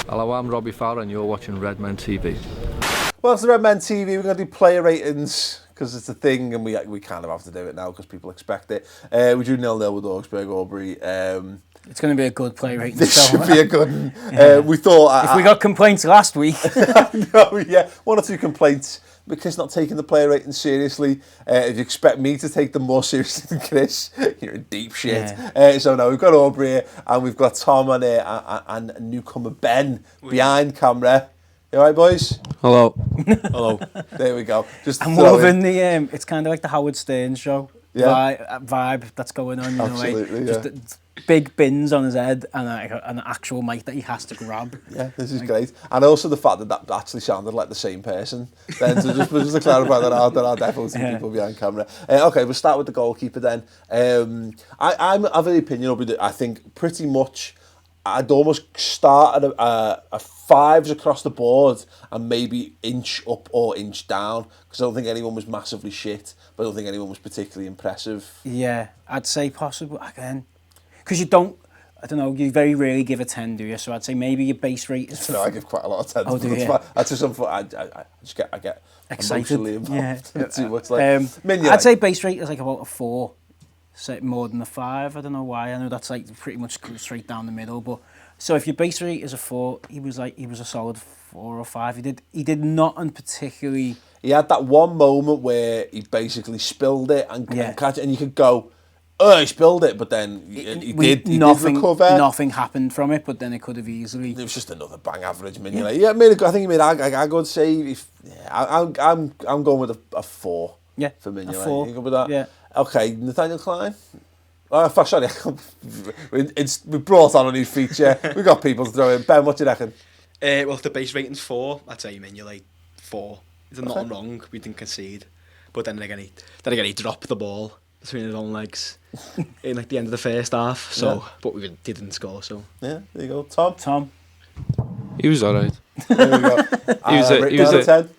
Hello, I'm Robbie Fowler and you're watching Redmen TV. Well, it's the Redmen TV. We're going to do player ratings because it's a thing and we kind of have to do it now because people expect it. We drew 0-0 with Augsburg, Aubrey. It's going to be a good player rating. This should be a good one. Yeah. We thought... if we got complaints last week... no, yeah, 1 or 2 complaints. Because not taking the player rating seriously. If you expect me to take them more seriously than Chris, you're in deep shit. Yeah. So no, we've got Aubrey here and we've got Tom on here and newcomer Ben behind camera. You alright, boys? Hello. Hello. There we go. Just I'm loving the... it's kind of like the Howard Stern show vibe that's going on. Absolutely, in a way. Just big bins on his head and an actual mic that he has to grab. Yeah, this is great. And also the fact that actually sounded like the same person. Then so just to clarify that are definitely some people behind camera. Okay, we'll start with the goalkeeper then. I'm of the opinion, I think pretty much I'd almost start at a 5s across the board and maybe inch up or inch down because I don't think anyone was massively shit, but I don't think anyone was particularly impressive. Yeah, I'd say possible again. Because you don't, I don't know, you very rarely give a 10, do you? So I'd say maybe your base rate is... No, I give quite a lot of 10s. Oh, do you? That's just something, I get excited. Emotionally involved. Yeah. Too much I'd say base rate is like about a 4, say more than a 5. I don't know why. I know that's like pretty much straight down the middle. But so if your base rate is a 4, he was a solid 4 or 5. He did nothing particularly... He had that one moment where he basically spilled it and catch it, and you could go... Oh, he spilled it, but then he did recover. Nothing happened from it, but then it could have easily... It was just another bang average Mignolet. Yeah, I think he made a good save. I'm going with a 4 for Mignolet. A 4. You go with that? Yeah. Okay, Nathaniel Klein. Oh, sorry, we brought on a new feature. We've got people to throw in. Ben, what do you reckon? Well, if the base rating's 4, I'd say Mignolet 4. There's nothing wrong. We didn't concede. But then again, he dropped the ball between his own legs in like the end of the first half. So, but we didn't score. So yeah, there you go, Tom. He was alright. There we go.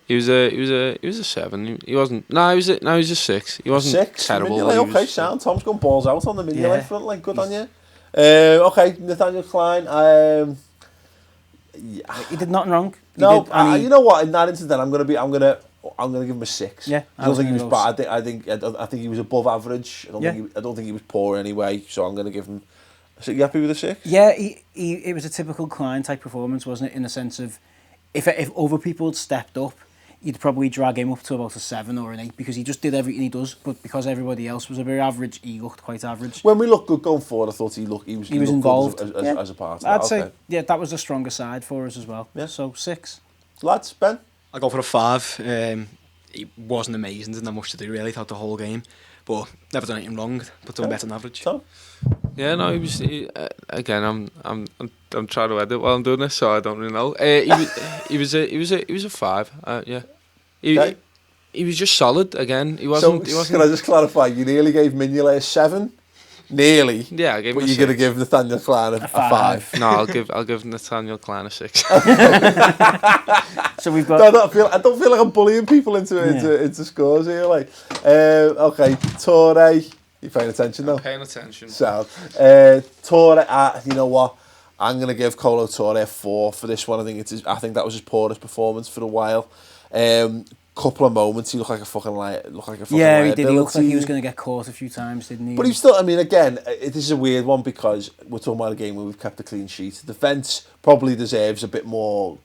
He was a 7. He wasn't. No, he was a 6. He wasn't 6, terrible. Mignolet, okay, sound. Tom's gone balls out on the Mignolet front, like good on you. Okay, Nathaniel Klein. He did nothing wrong. You know what? In that incident, I'm gonna give him a 6. Yeah, I don't think he was bad. I think he was above average. I don't think he was poor anyway. So I'm gonna give him. So you happy with a 6? Yeah, it was a typical Klein type performance, wasn't it? In the sense of, if other people had stepped up, you'd probably drag him up to about a 7 or an 8 because he just did everything he does. But because everybody else was a bit average, he looked quite average. When we looked good going forward, I thought he was involved as a part of that. I'd say that was the stronger side for us as well. Yeah. So 6. Lads, Ben? I go for a 5. He wasn't amazing, didn't have much to do really throughout the whole game, but never done anything wrong, but done better than average. Tom? Yeah, no, he was. Again, I'm trying to edit while I'm doing this, so I don't really know. He was a 5. Yeah. He was just solid again. He wasn't. Can I just clarify? You nearly gave Mignolet a 7. Nearly. Yeah, I gave him but you're going to give Nathaniel Klein a 5. No, I'll give Nathaniel Klein a 6. So we've got. I don't feel like I'm bullying people into scores here. Like, okay, Toure. You paying attention though? I'm paying attention. So, Toure. You know what? I'm going to give Colo Toure a 4 for this one. I think that was his poorest performance for a while. Couple of moments he looked like a fucking yeah, he did. He looked like he was going to get caught a few times, didn't he? But he's still. I mean, again, this is a weird one because we're talking about a game where we've kept a clean sheet. The defence probably deserves a bit more.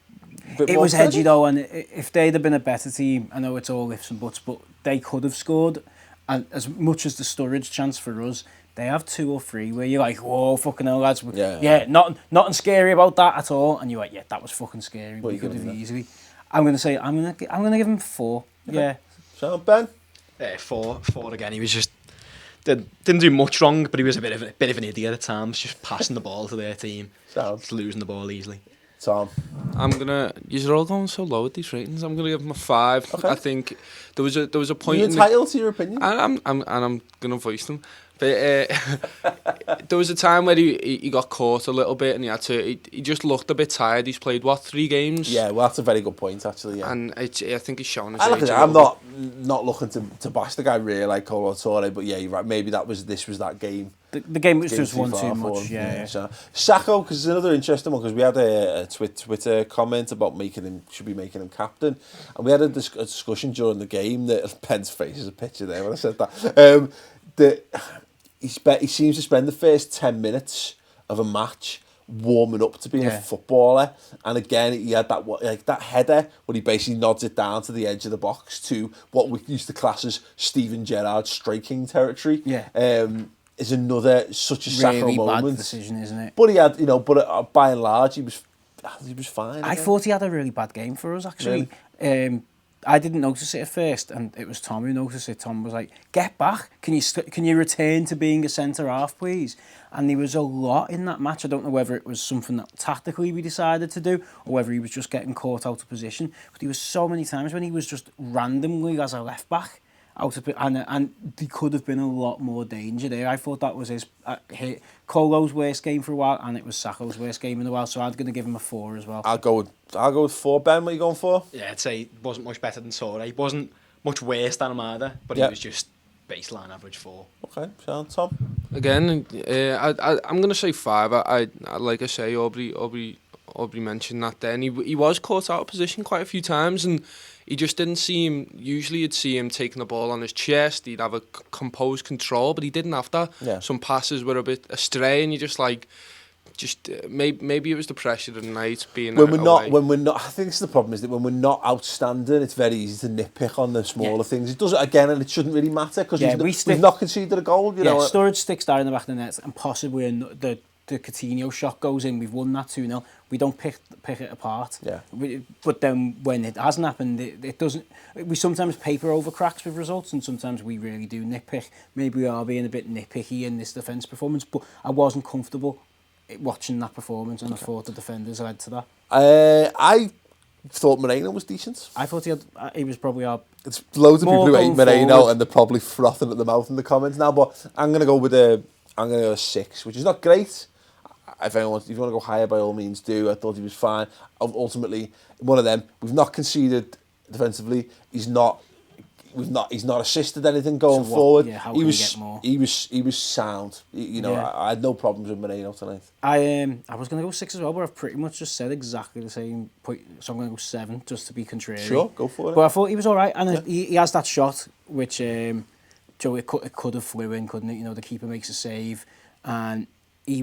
It was edgy though, and if they'd have been a better team, I know it's all ifs and buts, but they could have scored. And as much as the Sturridge chance for us, they have 2 or 3 where you're like, whoa, fucking hell, lads. Yeah, nothing scary about that at all. And you're like, yeah, that was fucking scary. We could have easily. I'm gonna say I'm gonna give him 4. Okay. Yeah. So Ben? 4 again. He was just didn't do much wrong, but he was a bit of an idiot at times, just passing the ball to their team, just losing the ball easily. Tom? You're all going so low with these ratings. I'm gonna give him a 5. Okay. I think there was a point. You're entitled to your opinion. I'm gonna voice them. But there was a time where he got caught a little bit and he just looked a bit tired. He's played, 3 games? Yeah, well, that's a very good point, actually, yeah. And I think he's shown his age I'm not looking to bash the guy really like Colo Torre, but yeah, you're right. Maybe this was that game. The game was just one too much, yeah. So, Sakho, because it's another interesting one, because we had a Twitter comment about should be making him captain, and we had a discussion during the game that Ben's face is a picture there when I said that. He seems to spend the first 10 minutes of a match warming up to being a footballer, and again he had that header where he basically nods it down to the edge of the box to what we used to class as Steven Gerrard striking territory. Is another such a Sakho moment. Bad decision, isn't it? But he had, by and large, he was fine. I thought he had a really bad game for us, actually. Really? I didn't notice it at first, and it was Tom who noticed it. Tom was like, "Get back! Can you return to being a centre half, please?" And there was a lot in that match. I don't know whether it was something that tactically we decided to do, or whether he was just getting caught out of position. But there was so many times when he was just randomly as a left back. And there could have been a lot more danger there. I thought that was Colo's worst game for a while, and it was Sakho's worst game in a while. So I'm going to give him a 4 as well. I'll go with 4. Ben, what are you going for? Yeah, I'd say it wasn't much better than Torre. He wasn't much worse than him either, but he was just baseline average 4. Okay, so Tom. Again, I'm going to say 5. I like I say, Aubrey mentioned that then he was caught out of position quite a few times, and he just didn't seem. Usually, you'd see him taking the ball on his chest. He'd have a composed control, but he didn't have that. Yeah. Some passes were a bit astray, and you maybe it was the pressure of the night being. When we're not. I think this is the problem, is that when we're not outstanding, it's very easy to nitpick on the smaller things. It does it again, and it shouldn't really matter because we've not conceded a goal. You know, Sturridge sticks down in the back of the net, and possibly the Coutinho shot goes in. We've won that 2-0. We don't pick it apart. Yeah. But then when it hasn't happened, it doesn't. We sometimes paper over cracks with results, and sometimes we really do nitpick. Maybe we are being a bit nitpicky in this defence performance, but I wasn't comfortable watching that performance, and I thought the defenders led to that. I thought Moreno was decent. I thought he was probably our. It's loads of people who hate Moreno, and they're probably frothing at the mouth in the comments now. But I'm going to go with a 6, which is not great. If you want to go higher, by all means do. I thought he was fine. Ultimately, one of them. We've not conceded defensively. He's not assisted anything going forward. Yeah, how can he get more? He was sound. I had no problems with Moreno tonight. I was going to go 6 as well, but I've pretty much just said exactly the same point. So I'm going to go 7 just to be contrary. Sure, go for it. But I thought he was all right, and he has that shot which it could have flew in, couldn't it? The keeper makes a save, and he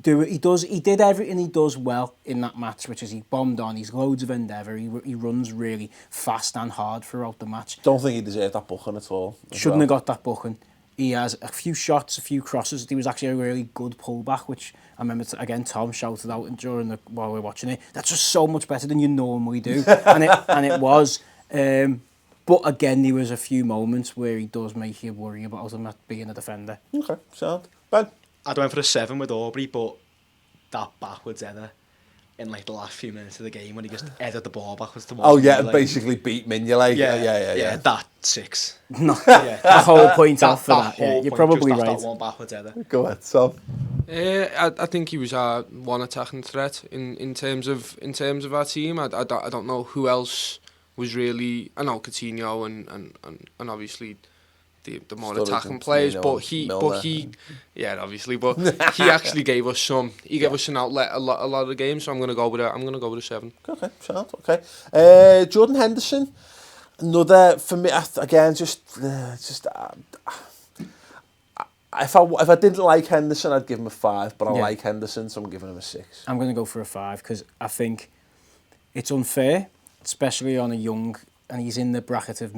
did everything he does well in that match, which is he bombed on. He's loads of endeavour. He runs really fast and hard throughout the match. Don't think he deserved that booking at all. Shouldn't have got that booking. He has a few shots, a few crosses. He was actually a really good pullback, which I remember again Tom shouted out while we were watching it. That's just so much better than you normally do, and it was. But again, there was a few moments where he does make you worry about him not being a defender. Okay, so Ben. I'd went for a 7 with Aubrey, but that backwards header in the last few minutes of the game when he just headed the ball backwards to basically beat Mignolet. Yeah. That 6. The whole point off for that. Yeah, you're probably right. That one backwards header. Go ahead, Tom. I think he was our one attacking threat in terms of our team. I don't know who else was really. I know Coutinho and obviously. The more attacking players, but he obviously, but he actually gave us some. He gave us an outlet a lot of the games. So I'm going to go with a 7. Okay, sound okay. Jordan Henderson, another for me again. If I didn't like Henderson, I'd give him a 5. But I like Henderson, so I'm giving him a 6. I'm going to go for a 5 because I think it's unfair, especially on a young. And he's in the bracket of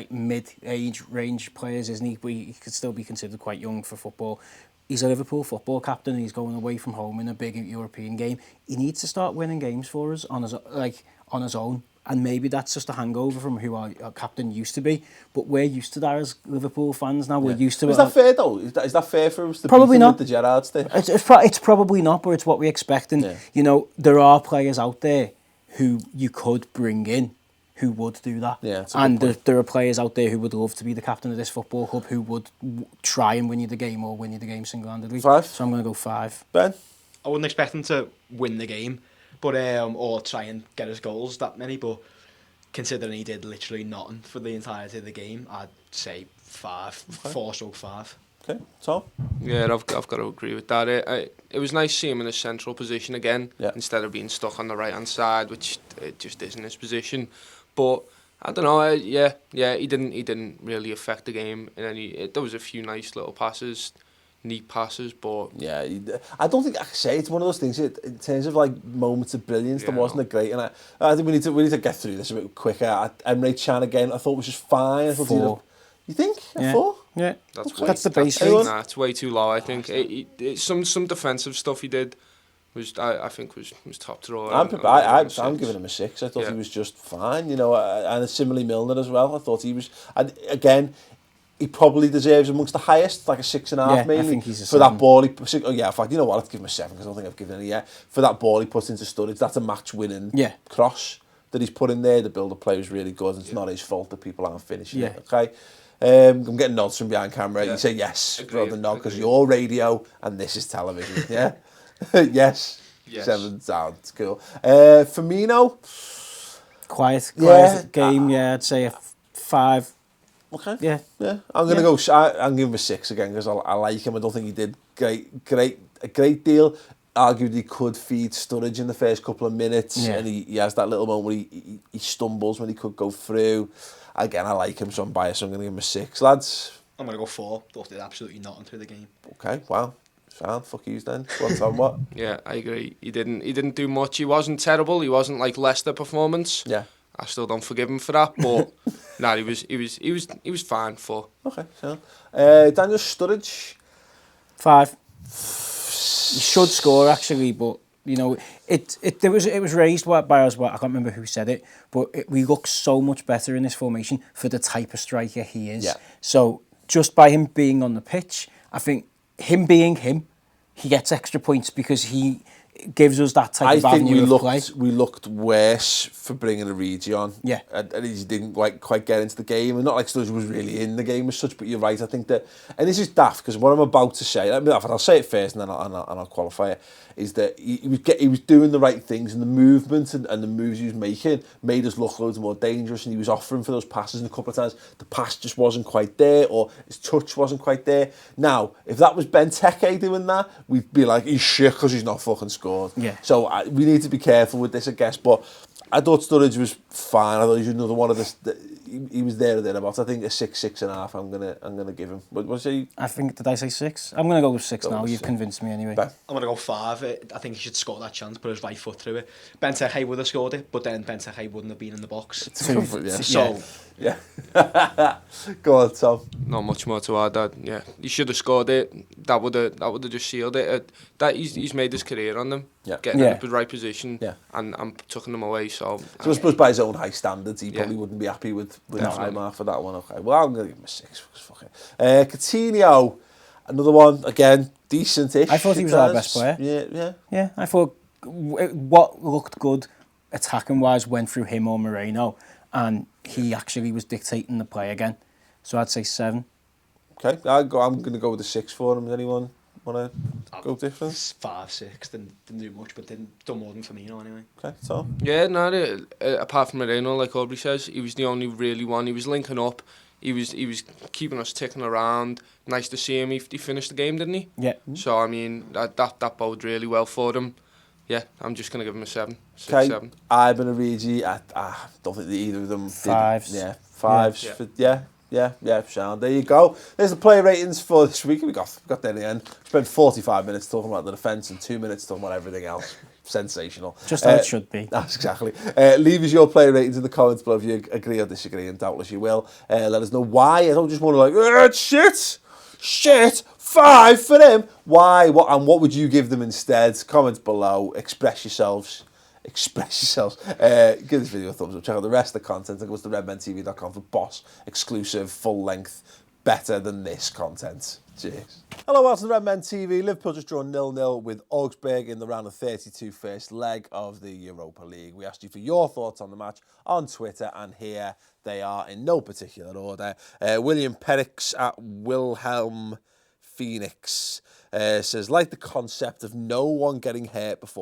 mid-age range players, isn't he? But he could still be considered quite young for football. He's a Liverpool football captain, and he's going away from home in a big European game. He needs to start winning games for us on his own. And maybe that's just a hangover from who our captain used to be. But we're used to that as Liverpool fans now. We're used to it. Is that fair though? Is that fair for us to probably not with the Gerrard stick? It's probably not, but it's what we expect. And there are players out there who you could bring in. who would do that. Yeah, that's a and good point. there are players out there who would love to be the captain of this football club, who would try and win you the game or win you the game single-handedly. 5. So I'm going to go 5. Ben? I wouldn't expect him to win the game, but or try and get his goals that many. But considering he did literally nothing for the entirety of the game, I'd say 5, Okay. 4/5. Okay, Tom? Yeah, I've got to agree with that. It was nice to see him in a central position again, Yeah. instead of being stuck on the right-hand side, which it just isn't his position. But I don't know. He didn't really affect the game in any. There was a few nice little passes, neat passes, but Yeah, I don't think I can say it's one of those things in terms of like moments of brilliance. There wasn't a great, and I think we need to get through this a bit quicker. Emre Can again, I thought was just fine. I thought 4. You think? Yeah. 4? Yeah, that's the base rate. rate. Nah, it's way too low. I think some defensive stuff he did was I think was top drawer. I'm giving him a 6. I thought he was just fine, you know, and similarly Milner as well. I thought he was, and again, he probably deserves amongst the highest, like a 6.5 mainly. I think he's a for that 7. ball. In fact, you know what? I'd give him a 7 because I don't think I've given any yet. For that ball he put into Sturridge, that's a match-winning cross that he's put in there. The build-up play was really good. It's not his fault that people aren't finishing it. Okay. I'm getting nods from behind camera. You say yes rather than no because you're radio and this is television. Yeah. Yes. 7 sounds cool. Firmino. Quiet game. I'd say a 5. Okay. Yeah. I'm gonna go. I'm giving him a 6 again because I like him. I don't think he did a great deal. Arguably, he could feed Sturridge in the first couple of minutes, and he has that little moment where he stumbles when he could go through. Again, I like him, so I'm biased. So I'm gonna give him a 6, lads. I'm gonna go 4. Thought did absolutely nothing through the game. Okay. Wow. Sound. Fuck yous then. What's on what? Yeah, I agree. He didn't do much. He wasn't terrible. He wasn't like Leicester performance. Yeah. I still don't forgive him for that, but nah, he was fine for. Okay, so Daniel Sturridge. 5. He should score actually, but you know, it was raised by us. I can't remember who said it, but we look so much better in this formation for the type of striker he is. Yeah. So just by him being on the pitch, I think him being him, he gets extra points because he gives us that type of avenue of play. We looked worse for bringing Origi on. Yeah. And he didn't quite get into the game. And not like Sturridge was really in the game as such, but you're right. I think that, and this is daft because what I'm about to say, I'll say it first and then I'll qualify it, is that he was doing the right things, and the movement and the moves he was making made us look loads more dangerous, and he was offering for those passes, and a couple of times the pass just wasn't quite there or his touch wasn't quite there. Now, if that was Benteke doing that, we'd be like, he's shit because he's not fucking scored. Yeah. So we need to be careful with this, I guess, but I thought Sturridge was fine. I thought he was another one of this. He was there or thereabouts. I think a 6.5. I'm gonna give him. What's he? I think, did I say 6? I'm gonna go with 6 now. with You've 6. convinced me anyway. Ben? I'm gonna go 5. I think he should score that chance, put his right foot through it. Benteke would have scored it, but then Benteke wouldn't have been in the box. So Yeah. Go on, Tom. Not much more to add. He should have scored it. That would have just sealed it. That he's made his career on them. Yeah. Getting in the right position. Yeah. And taking them away. So I suppose by his own high standards, he probably wouldn't be happy with the high mark for that one. Okay, well, I'm going to give him a 6. Fuck it. Coutinho, another one, again, decent-ish. I thought he was our best player. Yeah. I thought what looked good attacking-wise went through him or Moreno, and he actually was dictating the play again. So I'd say 7. Okay, I'm going to go with a 6 for him. Does anyone want to go different? 5, 6. Didn't do much, but done more than Firmino anyway. Okay, Tom? yeah, no. Apart from Moreno, like Aubrey says, he was the only really one. He was linking up. He was keeping us ticking around. Nice to see him. He finished the game, didn't he? Yeah. So I mean that bode really well for him. Yeah, I'm just gonna give him a 7. 6, Okay, 7. I've been a Origi. I don't think that either of them 5s. did. Yeah, 5s. Yeah, Sean. There you go. There's the player ratings for this week. We got there in the end. Spent 45 minutes talking about the defence and 2 minutes talking about everything else. Sensational. Just how it should be. That's exactly. Leave us your player ratings in the comments below if you agree or disagree, and doubtless you will. Let us know why. I don't just want to it's shit. 5 for them. Why? What would you give them instead? Comments below. Express yourselves. Give this video a thumbs up. Check out the rest of the content. Go to redmentv.com for boss exclusive full length better than this content. Cheers. Hello, welcome to Redmen TV. Liverpool just drawn 0-0 with Augsburg in the round of 32 first leg of the Europa League. We asked you for your thoughts on the match on Twitter, and here they are in no particular order. William Perrix at Wilhelm Phoenix says, like the concept of no one getting hurt before